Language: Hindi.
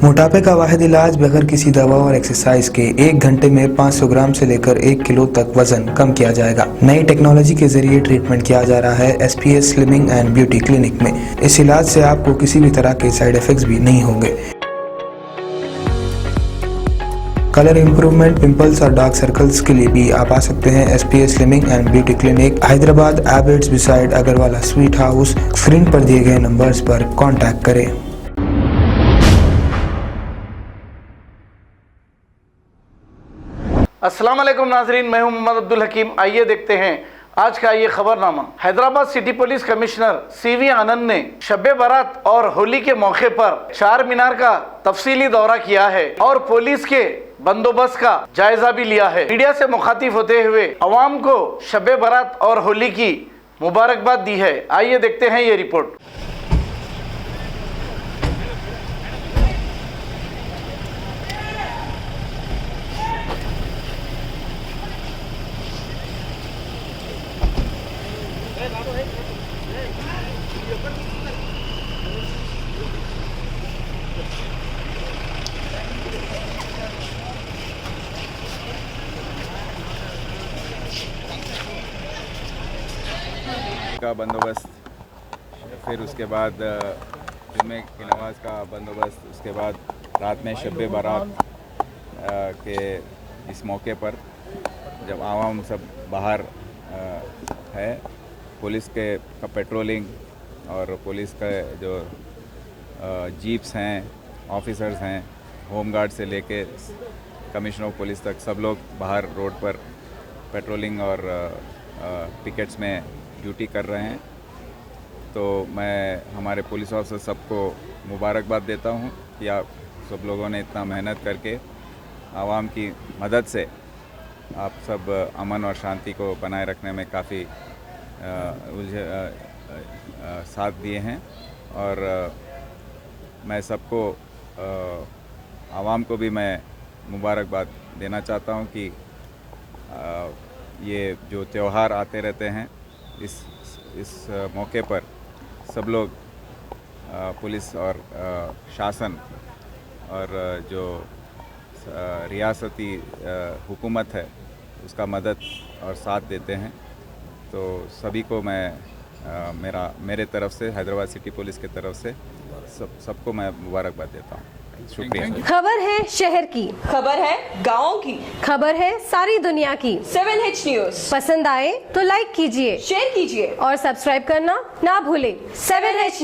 मोटापे का वाहिद इलाज बगैर किसी दवा और एक्सरसाइज के 1 घंटे में 500 ग्राम से लेकर 1 किलो तक वजन कम किया जाएगा। नई टेक्नोलॉजी के जरिए ट्रीटमेंट किया जा रहा है SPS slimming and beauty clinic में। इस इलाज से आपको किसी भी तरह के साइड इफेक्ट्स भी नहीं होंगे। कलर इंप्रूवमेंट, पिंपल्स और डार्क सर्कल्स के लिए भी आप आ सकते हैं SPS slimming and beauty clinic, Hyderabad, Abids beside Agarwala sweet house. Screen पर दिए गए नंबर्स पर कॉन्टैक्ट करें। अस्सलाम वालेकुम नाजरीन, मैं हूं मोहम्मद अब्दुल हकीम। आइए देखते हैं आज का ये खबरनामा। Hyderabad city police commissioner CV Anand ने शब-ए बारात और होली के मौके पर चार मीनार का तफसीली दौरा किया है और पुलिस के बंदोबस्त का जायजा भी लिया है। मीडिया से मुखातिब होते हुए अवाम को शब-ए बारात और होली की मुबारकबाद दी है। आइए देखते हैं ये रिपोर्ट। का बंदोबस्त, फिर उसके बाद जुम्मे की नमाज का बंदोबस्त, उसके बाद रात में शब बारात के इस मौके पर जब आवाम सब बाहर है, पुलिस के पेट्रोलिंग और पुलिस का जो जीप्स हैं, ऑफिसर्स हैं, होम गार्ड से लेके कमिश्नर ऑफ पुलिस तक सब लोग बाहर रोड पर पेट्रोलिंग और पिकेट्स में ड्यूटी कर रहे हैं। तो मैं हमारे पुलिस ऑफिसर सबको मुबारकबाद देता हूं कि आप सब लोगों ने इतना मेहनत करके आवाम की मदद से आप सब अमन और शांति को बनाए रखने में काफ़ी साथ दिए हैं। और मैं सबको आवाम को भी मैं मुबारकबाद देना चाहता हूं कि ये जो त्यौहार आते रहते हैं, इस मौके पर सब लोग पुलिस और शासन और जो रियासती हुकूमत है उसका मदद और साथ देते हैं। तो सभी को मैं मेरे तरफ से, हैदराबाद सिटी पुलिस की तरफ से सबको मैं मुबारकबाद देता हूँ। शुक्रिया। खबर है शहर की, खबर है गाँव की, खबर है सारी दुनिया की। 7H न्यूज़ पसंद आए तो लाइक कीजिए, शेयर कीजिए और सब्सक्राइब करना ना भूलें। 7H news.